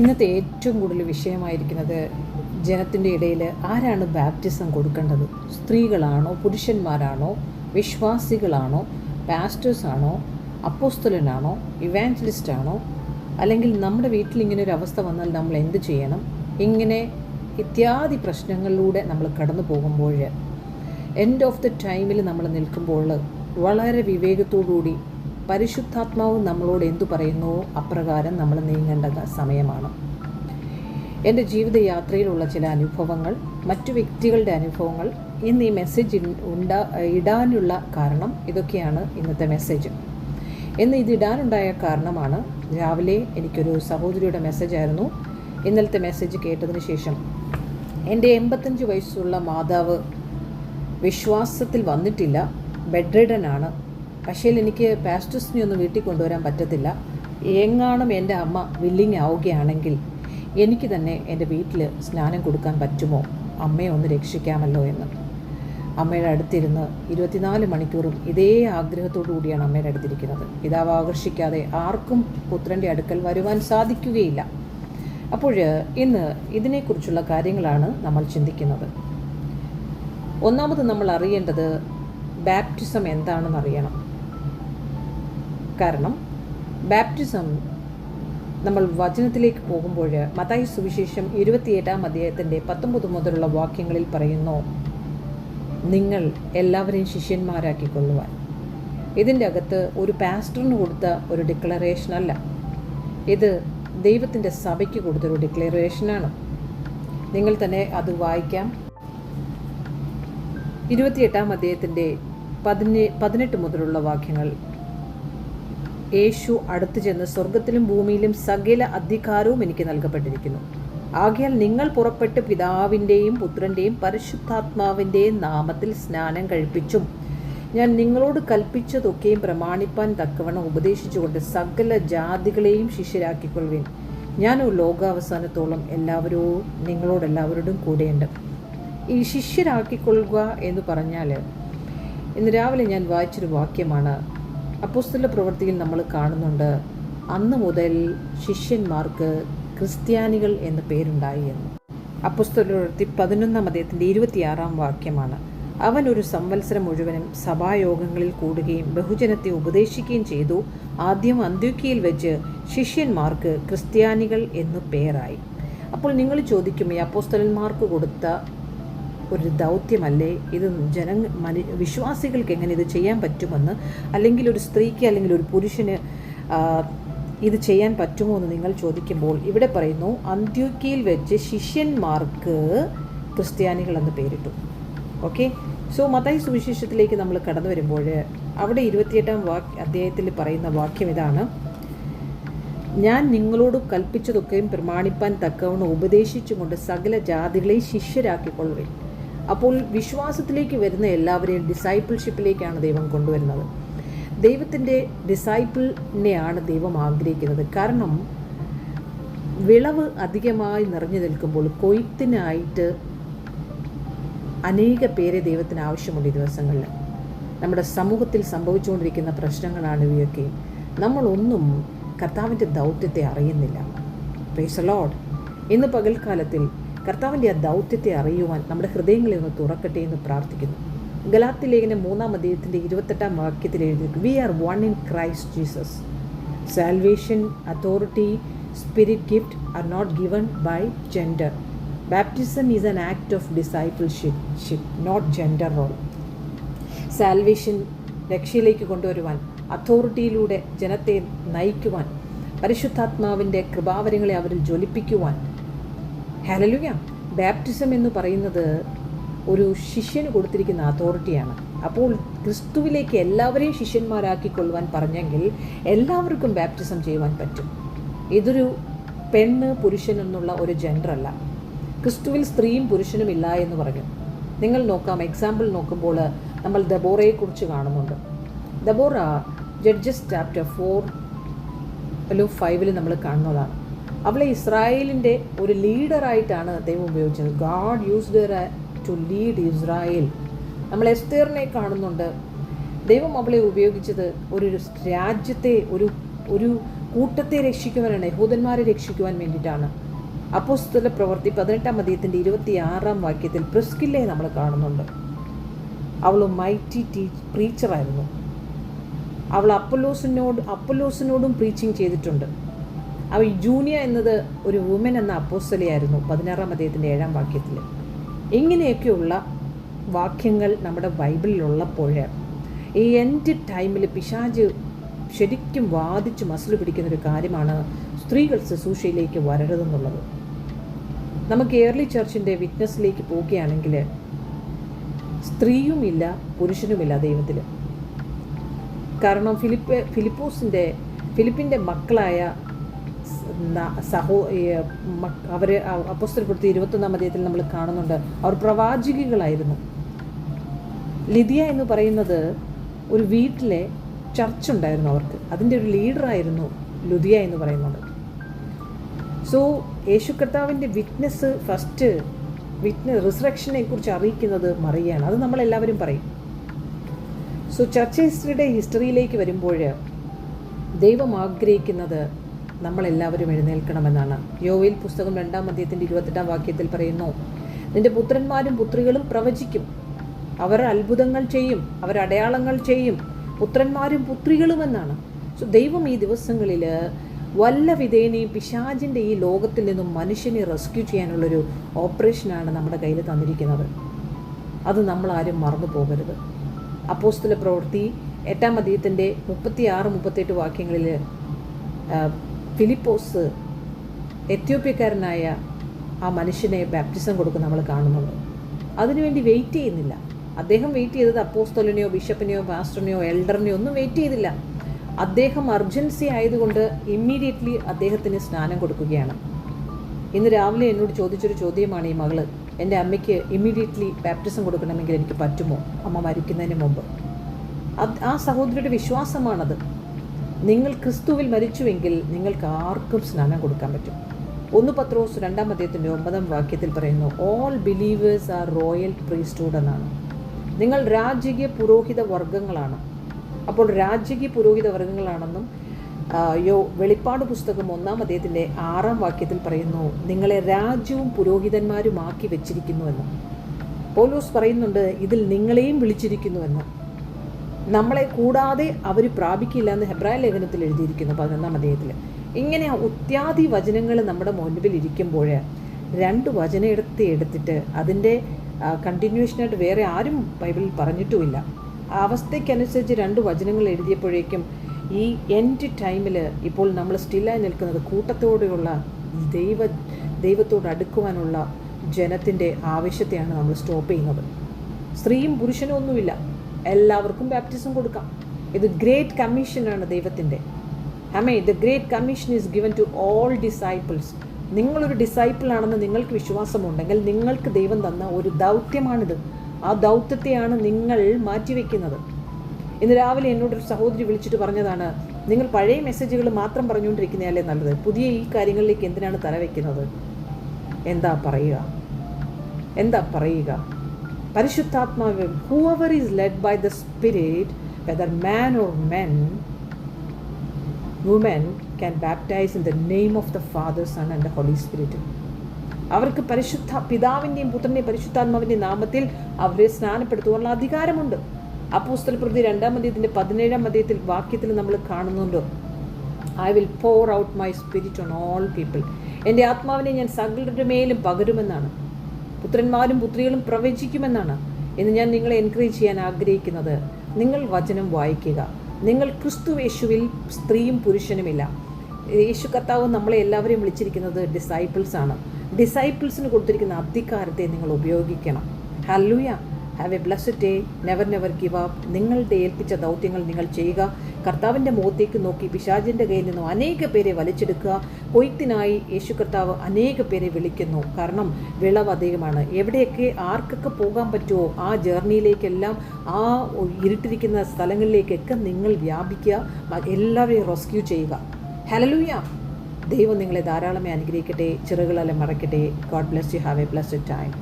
ഇന്നത്തെ ഏറ്റവും കൂടുതൽ വിഷയമായിരിക്കുന്നത് ജനത്തിൻ്റെ ഇടയിൽ ആരാണ് ബാപ്റ്റിസം കൊടുക്കേണ്ടത്? സ്ത്രീകളാണോ, പുരുഷന്മാരാണോ, വിശ്വാസികളാണോ, പാസ്റ്റേഴ്സാണോ, അപ്പോസ്തലനാണോ, ഇവാഞ്ചലിസ്റ്റാണോ, അല്ലെങ്കിൽ നമ്മുടെ വീട്ടിൽ ഇങ്ങനെ ഒരു അവസ്ഥ വന്നാൽ നമ്മൾ എന്ത് ചെയ്യണം? ഇങ്ങനെ ഇത്യാദി പ്രശ്നങ്ങളിലൂടെ നമ്മൾ കടന്നു പോകുമ്പോൾ എൻഡ് ഓഫ് ദ ടൈമിൽ നമ്മൾ നിൽക്കുമ്പോൾ വളരെ വിവേകത്തോടുകൂടി പരിശുദ്ധാത്മാവ് നമ്മളോട് എന്തു പറയുന്നു അപ്രകാരം നമ്മൾ നീങ്ങേണ്ട സമയമാണ്. എൻ്റെ ജീവിതയാത്രയിലുള്ള ചില അനുഭവങ്ങൾ, മറ്റു വ്യക്തികളുടെ അനുഭവങ്ങൾ ഇന്ന് ഈ മെസ്സേജ് ഇടാനുള്ള കാരണം ഇതൊക്കെയാണ്. ഇന്നത്തെ മെസ്സേജ് ഇന്ന് ഇതിടാനുണ്ടായ കാരണമാണ്, രാവിലെ എനിക്കൊരു സഹോദരിയുടെ മെസ്സേജായിരുന്നു. ഇന്നലത്തെ മെസ്സേജ് കേട്ടതിന് ശേഷം എൻ്റെ 85 വയസ്സുള്ള മാതാവ് വിശ്വാസത്തിൽ വന്നിട്ടില്ല, ബെഡ് റിഡനാണ്. പക്ഷേ എനിക്ക് പാസ്റ്റേഴ്സിനെ ഒന്നും വീട്ടിൽ കൊണ്ടുവരാൻ പറ്റത്തില്ല. എങ്ങാനും എൻ്റെ അമ്മ വില്ലിങ് ആവുകയാണെങ്കിൽ എനിക്ക് തന്നെ എൻ്റെ വീട്ടിൽ സ്നാനം കൊടുക്കാൻ പറ്റുമോ? അമ്മയെ ഒന്ന് രക്ഷിക്കാമല്ലോ എന്ന്. അമ്മയുടെ അടുത്തിരുന്ന് 24 മണിക്കൂറും ഇതേ ആഗ്രഹത്തോടു കൂടിയാണ് അമ്മയുടെ അടുത്തിരിക്കുന്നത്. പിതാവ് ആകർഷിക്കാതെ ആർക്കും പുത്രൻ്റെ അടുക്കൽ വരുവാൻ സാധിക്കുകയില്ല. അപ്പോൾ ഇന്ന് ഇതിനെക്കുറിച്ചുള്ള കാര്യങ്ങളാണ് നമ്മൾ ചിന്തിക്കുന്നത്. ഒന്നാമത് നമ്മൾ അറിയേണ്ടത് ബാപ്റ്റിസം എന്താണെന്ന് അറിയണം. കാരണം ബാപ്റ്റിസം നമ്മൾ വചനത്തിലേക്ക് പോകുമ്പോൾ മത്തായി സുവിശേഷം 27-ാം അധ്യായത്തിൻ്റെ 19 മുതലുള്ള വാക്യങ്ങളിൽ പറയുന്നു, നിങ്ങൾ എല്ലാവരെയും ശിഷ്യന്മാരാക്കിക്കൊള്ളുവാൻ. ഇതിൻ്റെ അകത്ത് ഒരു പാസ്റ്ററിന് കൊടുത്ത ഒരു ഡിക്ലറേഷനല്ല, ഇത് ദൈവത്തിൻ്റെ സഭയ്ക്ക് കൊടുത്തൊരു ഡിക്ലറേഷനാണ്. നിങ്ങൾ തന്നെ അത് വായിക്കാം. 28-ാം അധ്യായത്തിൻ്റെ 18 മുതലുള്ള വാക്യങ്ങൾ. യേശു അടുത്തു ചെന്ന്, സ്വർഗത്തിലും ഭൂമിയിലും സകല അധികാരവും എനിക്ക് നൽകപ്പെട്ടിരിക്കുന്നു. ആകയാൽ നിങ്ങൾ പുറപ്പെട്ട് പിതാവിൻ്റെയും പുത്രൻ്റെയും പരിശുദ്ധാത്മാവിൻ്റെയും നാമത്തിൽ സ്നാനം കഴിപ്പിച്ചും ഞാൻ നിങ്ങളോട് കൽപ്പിച്ചതൊക്കെയും പ്രമാണിപ്പാൻ തക്കവണ്ണം ഉപദേശിച്ചുകൊണ്ട് സകല ജാതികളെയും ശിഷ്യരാക്കിക്കൊള്ളുവിൻ. ഞാൻ ലോകാവസാനത്തോളം നിങ്ങളോടെല്ലാവരോടും കൂടെയുണ്ട്. ഈ ശിഷ്യരാക്കിക്കൊള്ളുക എന്ന് പറഞ്ഞാൽ, ഇന്ന് രാവിലെ ഞാൻ വായിച്ചൊരു വാക്യമാണ്. അപ്പോസ്തല പ്രവൃത്തിയിൽ നമ്മൾ കാണുന്നുണ്ട്, അന്ന് മുതൽ ശിഷ്യന്മാർക്ക് ക്രിസ്ത്യാനികൾ എന്ന പേരുണ്ടായി എന്ന്. അപ്പോസ്തല പ്രവൃത്തി 11-ാം അധ്യായത്തിൻ്റെ 26-ാം വാക്യമാണ്. അവൻ ഒരു സംവത്സരം മുഴുവനും സഭായോഗങ്ങളിൽ കൂടുകയും ബഹുജനത്തെ ഉപദേശിക്കുകയും ചെയ്തു. ആദ്യം അന്ത്യോക്യയിൽ വെച്ച് ശിഷ്യന്മാർക്ക് ക്രിസ്ത്യാനികൾ എന്നു പേരായി. അപ്പോൾ നിങ്ങൾ ചോദിക്കും, ഈ അപ്പോസ്തലന്മാർക്ക് കൊടുത്ത ഒരു ദൗത്യമല്ലേ ഇത്? വിശ്വാസികൾക്ക് എങ്ങനെ ഇത് ചെയ്യാൻ പറ്റുമെന്ന്, അല്ലെങ്കിൽ ഒരു സ്ത്രീക്ക് അല്ലെങ്കിൽ ഒരു പുരുഷന് ഇത് ചെയ്യാൻ പറ്റുമോ എന്ന് നിങ്ങൾ ചോദിക്കുമ്പോൾ ഇവിടെ പറയുന്നു, അന്ത്യോക്യയിൽ വെച്ച് ശിഷ്യന്മാർക്ക് ക്രിസ്ത്യാനികൾ എന്ന് പേരിട്ടു. ഓക്കെ, സോ മത്തായി സുവിശേഷത്തിലേക്ക് നമ്മൾ കടന്നു വരുമ്പോൾ അവിടെ 28-ാം അധ്യായത്തിൽ പറയുന്ന വാക്യം ഇതാണ്, ഞാൻ നിങ്ങളോട് കൽപ്പിച്ചതൊക്കെയും പ്രമാണിപ്പാൻ തക്കവണ്ണം ഉപദേശിച്ചുകൊണ്ട് സകല ജാതികളെയും ശിഷ്യരാക്കിക്കൊള്ളുവിൻ. അപ്പോൾ വിശ്വാസത്തിലേക്ക് വരുന്ന എല്ലാവരെയും ഡിസൈപ്പിൾഷിപ്പിലേക്കാണ് ദൈവം കൊണ്ടുവരുന്നത്. ദൈവത്തിൻ്റെ ഡിസൈപ്പിളിനെയാണ് ദൈവം ആഗ്രഹിക്കുന്നത്. കാരണം വിളവ് അധികമായി നിറഞ്ഞു നിൽക്കുമ്പോൾ കൊയ്ത്തിനായിട്ട് അനേക പേരെ ദൈവത്തിന് ആവശ്യമുണ്ട്. ഈ ദിവസങ്ങളിൽ നമ്മുടെ സമൂഹത്തിൽ സംഭവിച്ചുകൊണ്ടിരിക്കുന്ന പ്രശ്നങ്ങളാണ് ഇവയൊക്കെ. നമ്മളൊന്നും കർത്താവിൻ്റെ ദൗത്യത്തെ അറിയുന്നില്ല. Praise the Lord. ഇന്ന് പകൽക്കാലത്തിൽ കർത്താവിൻ്റെ ആ ദൗത്യത്തെ അറിയുവാൻ നമ്മുടെ ഹൃദയങ്ങളെ ഒന്ന് തുറക്കട്ടെ എന്ന് പ്രാർത്ഥിക്കുന്നു. ഗലാത്യ ലേഖനം 3-ാം അധ്യായത്തിൻ്റെ 28-ാം വാക്യത്തിൽ എഴുതി, we are one in Christ Jesus. Salvation, authority, spirit gift are not given by gender. Baptism is an act of discipleship, not gender role. Salvation രക്ഷയിലേക്ക് കൊണ്ടുവരുവാൻ, അതോറിറ്റിയിലൂടെ ജനത്തെ നയിക്കുവാൻ, പരിശുദ്ധാത്മാവിൻ്റെ കൃപാവരങ്ങളെ അവരിൽ ജ്വലിപ്പിക്കുവാൻ. ഹല്ലേലൂയ. ബാപ്റ്റിസം എന്ന് പറയുന്നത് ഒരു ശിഷ്യന് കൊടുത്തിരിക്കുന്ന അതോറിറ്റിയാണ്. അപ്പോൾ ക്രിസ്തുവിലേക്ക് എല്ലാവരെയും ശിഷ്യന്മാരാക്കിക്കൊള്ളുവാൻ പറഞ്ഞെങ്കിൽ എല്ലാവർക്കും ബാപ്റ്റിസം ചെയ്യുവാൻ പറ്റും. ഇതൊരു പെണ്ണ് പുരുഷൻ എന്നുള്ള ഒരു ജെൻഡറല്ല. ക്രിസ്തുവിൽ സ്ത്രീയും പുരുഷനും ഇല്ല എന്ന് പറഞ്ഞു. നിങ്ങൾ നോക്കാം, എക്സാമ്പിൾ നോക്കുമ്പോൾ നമ്മൾ ദബോറയെക്കുറിച്ച് കാണുന്നുണ്ട്. ദബോറ ജഡ്ജസ് ചാപ്റ്റർ 4:5 നമ്മൾ കാണുന്നതാണ്. അവളെ ഇസ്രായേലിൻ്റെ ഒരു ലീഡറായിട്ടാണ് ദൈവം ഉപയോഗിച്ചത്. God used her to lead Israel. നമ്മൾ എസ്തേറിനെ കാണുന്നുണ്ട്. ദൈവം അവളെ ഉപയോഗിച്ചത് ഒരു രാജ്യത്തെ ഒരു കൂട്ടത്തെ രക്ഷിക്കുവാനാണ്, യഹൂദന്മാരെ രക്ഷിക്കുവാൻ വേണ്ടിയിട്ടാണ്. അപ്പോസ്തല പ്രവൃത്തി 18-ാം അധ്യായത്തിൻ്റെ 26-ാം വാക്യത്തിൽ പ്രിസ്കില്ലയെ നമ്മൾ കാണുന്നുണ്ട്. അവൾ മൈറ്റി പ്രീച്ചറായിരുന്നു. അവൾ അപ്പൊല്ലോസിനോടും പ്രീച്ചിങ് ചെയ്തിട്ടുണ്ട്. അവൾ ജൂനിയ എന്നത് ഒരു വുമൻ എന്ന അപ്പോസ്തലയായിരുന്നു 16-ാം അധ്യായത്തിൻ്റെ 7-ാം വാക്യത്തിൽ. ഇങ്ങനെയൊക്കെയുള്ള വാക്യങ്ങൾ നമ്മുടെ ബൈബിളിലുള്ളപ്പോൾ ഈ എൻഡ് ടൈമിൽ പിശാച് ശരിക്കും വാദിച്ച് മസിൽ പിടിക്കുന്നൊരു കാര്യമാണ് സ്ത്രീകൾ ശുശ്രൂഷയിലേക്ക് വരരുതെന്നുള്ളത്. നമുക്ക് ഏർലി ചർച്ചിൻ്റെ വിറ്റ്നസ്സിലേക്ക് പോവുകയാണെങ്കിൽ സ്ത്രീയുമില്ല പുരുഷനുമില്ല ദൈവത്തിൽ. കാരണം ഫിലിപ്പിൻ്റെ മക്കളായ അവർ അപ്പോസ്തലപ്രവൃത്തി 21-ാം അധ്യായത്തിൽ നമ്മൾ കാണുന്നുണ്ട്. അവർ പ്രവാചകികളായിരുന്നു. ലിദിയ എന്ന് പറയുന്നത് ഒരു വീട്ടിലെ ചർച്ച് ഉണ്ടായിരുന്നു അവർക്ക്. അതിൻ്റെ ഒരു ലീഡറായിരുന്നു ലുദിയ എന്ന് പറയുന്നത്. സോ യേശു കർത്താവിൻ്റെ ഫസ്റ്റ് റിസറക്ഷനെ കുറിച്ച് അറിയിക്കുന്നത് മറിയാണ്. അത് നമ്മളെല്ലാവരും പറയും. സോ ചർച്ച് ഹിസ്റ്ററിയിലേക്ക് വരുമ്പോൾ ദൈവം ആഗ്രഹിക്കുന്നത് നമ്മളെല്ലാവരും എഴുന്നേൽക്കണമെന്നാണ്. യോവേൽ പുസ്തകം 2-ാം അധ്യായത്തിൻ്റെ 28-ാം വാക്യത്തിൽ പറയുന്നു, നിന്റെ പുത്രന്മാരും പുത്രികളും പ്രവചിക്കും, അവർ അത്ഭുതങ്ങൾ ചെയ്യും, അവർ അടയാളങ്ങൾ ചെയ്യും, പുത്രന്മാരും പുത്രികളുമെന്നാണ്. സോ ദൈവം ഈ ദിവസങ്ങളിൽ വല്ല വിധേനയും പിശാചിൻ്റെ ഈ ലോകത്തിൽ നിന്നും മനുഷ്യനെ റെസ്ക്യൂ ചെയ്യാനുള്ളൊരു ഓപ്പറേഷനാണ് നമ്മുടെ കയ്യിൽ തന്നിരിക്കുന്നത്. അത് നമ്മളാരും മറന്നു പോകരുത്. അപ്പോസ്തല പ്രവൃത്തി 8-ാം അധ്യായത്തിൻ്റെ 36-38 വാക്യങ്ങളിൽ ഫിലിപ്പോസ് എത്യോപ്യക്കാരനായ ആ മനുഷ്യനെ ബാപ്റ്റിസം കൊടുക്കുന്ന നമ്മൾ കാണുന്നുണ്ട്. അതിനുവേണ്ടി വെയിറ്റ് ചെയ്യുന്നില്ല. അദ്ദേഹം വെയിറ്റ് ചെയ്തത് അപ്പോസ്തലനെയോ ബിഷപ്പിനെയോ പാസ്റ്ററിനെയോ എൽഡറിനെയോ ഒന്നും വെയിറ്റ് ചെയ്തില്ല. അദ്ദേഹം അർജൻസി ആയതുകൊണ്ട് ഇമ്മീഡിയറ്റ്ലി അദ്ദേഹത്തിന് സ്നാനം കൊടുക്കുകയാണ്. ഇന്ന് രാവിലെ എന്നോട് ചോദിച്ചൊരു ചോദ്യമാണ് ഈ മകള്, എൻ്റെ അമ്മയ്ക്ക് ഇമ്മീഡിയറ്റ്ലി ബാപ്റ്റിസം കൊടുക്കണമെങ്കിൽ എനിക്ക് പറ്റുമോ അമ്മ മരിക്കുന്നതിന് മുമ്പ്? ആ സഹോദരിയുടെ വിശ്വാസമാണത്. നിങ്ങൾ ക്രിസ്തുവിൽ മരിച്ചുവെങ്കിൽ നിങ്ങൾക്ക് ആർക്കും സ്നാനം കൊടുക്കാൻ പറ്റും. 1 പത്രോസ് 2-ാം അധ്യായത്തിൻ്റെ 9-ാം വാക്യത്തിൽ പറയുന്നു, all believers are royal priesthood എന്നാണ്. നിങ്ങൾ രാജകീയ പുരോഹിത വർഗ്ഗങ്ങളാണ്. അപ്പോൾ രാജകീയ പുരോഹിത വർഗ്ഗങ്ങളാണെന്നും വെളിപ്പാട് പുസ്തകം 1-ാം അധ്യായത്തിൻ്റെ 6-ാം വാക്യത്തിൽ പറയുന്നു, നിങ്ങളെ രാജ്യവും പുരോഹിതന്മാരുമാക്കി വെച്ചിരിക്കുന്നുവെന്ന്. പൗലോസ് പറയുന്നുണ്ട്, ഇതിൽ നിങ്ങളെയും വിളിച്ചിരിക്കുന്നുവെന്ന്. നമ്മളെ കൂടാതെ അവർ പ്രാപിക്കില്ല എന്ന് ഹെബ്രായ ലേഖനത്തിൽ എഴുതിയിരിക്കുന്നു 11-ാം അധ്യായത്തിൽ. ഇങ്ങനെ ഒത്യാദി വചനങ്ങൾ നമ്മുടെ മുൻപിൽ ഇരിക്കുമ്പോൾ 2 വചനം എടുത്തിട്ട് അതിൻ്റെ കണ്ടിന്യൂഷനായിട്ട് വേറെ ആരും ബൈബിളിൽ പറഞ്ഞിട്ടുമില്ല. ആ അവസ്ഥയ്ക്കനുസരിച്ച് 2 വചനങ്ങൾ എഴുതിയപ്പോഴേക്കും ഈ എൻഡ് ടൈമിൽ ഇപ്പോൾ നമ്മൾ സ്റ്റില്ലായി നിൽക്കുന്നത് കൂട്ടത്തോടെയുള്ള ദൈവത്തോട് അടുക്കുവാനുള്ള ജനത്തിൻ്റെ ആവശ്യത്തെയാണ് നമ്മൾ സ്റ്റോപ്പ് ചെയ്യുന്നത്. സ്ത്രീയും പുരുഷനും ഒന്നുമില്ല, എല്ലാവർക്കും ബാപ്റ്റിസം കൊടുക്കാം. ഇത് ഗ്രേറ്റ് കമ്മീഷനാണ് ദൈവത്തിൻ്റെ. The great commission is given to all disciples. നിങ്ങളൊരു ഡിസൈപ്പിളാണെന്ന് നിങ്ങൾക്ക് വിശ്വാസമുണ്ടെങ്കിൽ നിങ്ങൾക്ക് ദൈവം തന്ന ഒരു ദൗത്യമാണിത്. ആ ദൗത്യത്തെയാണ് നിങ്ങൾ മാറ്റിവെക്കുന്നത്. ഇന്ന് രാവിലെ എന്നോടൊരു സഹോദരി വിളിച്ചിട്ട് പറഞ്ഞതാണ്, നിങ്ങൾ പഴയ മെസ്സേജുകൾ മാത്രം പറഞ്ഞുകൊണ്ടിരിക്കുന്നതല്ലേ നല്ലത്, പുതിയ ഈ കാര്യങ്ങളിലേക്ക് എന്തിനാണ് തലവെക്കുന്നത്? എന്താ പറയുക? പരിശുദ്ധാത്മാവ്, whoever is led by the Spirit, whether man or woman, can baptize in the name of the Father, Son and the Holy Spirit. അവർക്ക് പിതാവിൻ്റെയും പുത്രൻ്റെയും പരിശുദ്ധാത്മാവിൻ്റെയും നാമത്തിൽ അവരെ സ്നാനപ്പെടുത്തുവാനുള്ള അധികാരമുണ്ട്. അപ്പോസ്തലപ്രവൃത്തി 2-ാം അധ്യായത്തിൻ്റെ 17-ാം വാക്യത്തിൽ നമ്മൾ കാണുന്നുണ്ട്, I will pour out my spirit on all people. എൻ്റെ ആത്മാവിനെ ഞാൻ സകലരുടെ മേലും പകരുമെന്നാണ്. പുത്രന്മാരും പുത്രികളും പ്രവചിക്കുമെന്നാണ്. ഇന്ന് ഞാൻ നിങ്ങളെ എൻകറേജ് ചെയ്യാൻ ആഗ്രഹിക്കുന്നത്, നിങ്ങൾ വചനം വായിക്കുക. നിങ്ങൾ ക്രിസ്തു യേശുവിൽ സ്ത്രീയും പുരുഷനുമില്ല. യേശു കർത്താവ് നമ്മളെ എല്ലാവരെയും വിളിച്ചിരിക്കുന്നത് ഡിസൈപ്പിൾസാണ്. ഡിസൈപ്പിൾസിന് കൊടുത്തിരിക്കുന്ന അധികാരത്തെ നിങ്ങൾ ഉപയോഗിക്കണം. Hallelujah. Have a blessed day. Never give up. നിങ്ങളുടെ ഏൽപ്പിച്ച ദൗത്യങ്ങൾ നിങ്ങൾ ചെയ്യുക. കർത്താവിൻ്റെ മുഖത്തേക്ക് നോക്കി പിശാചിൻ്റെ കയ്യിൽ നിന്നും അനേക പേരെ വലിച്ചെടുക്കുക. കൊയ്ത്തിനായി യേശു കർത്താവ് അനേക പേരെ വിളിക്കുന്നു. കാരണം വിളവ് അധികമാണ്. എവിടെയൊക്കെ ആർക്കൊക്കെ പോകാൻ പറ്റുമോ ആ ജേർണിയിലേക്കെല്ലാം, ആ ഇരുട്ടിരിക്കുന്ന സ്ഥലങ്ങളിലേക്കൊക്കെ നിങ്ങൾ വ്യാപിക്കുക. എല്ലാവരെയും റെസ്ക്യൂ ചെയ്യുക. ഹല്ലേലൂയ. ദൈവം നിങ്ങളെ ധാരാളമായി അനുഗ്രഹിക്കട്ടെ, ചിറകുകളെ മറക്കട്ടെ. God bless you. Have a blessed time.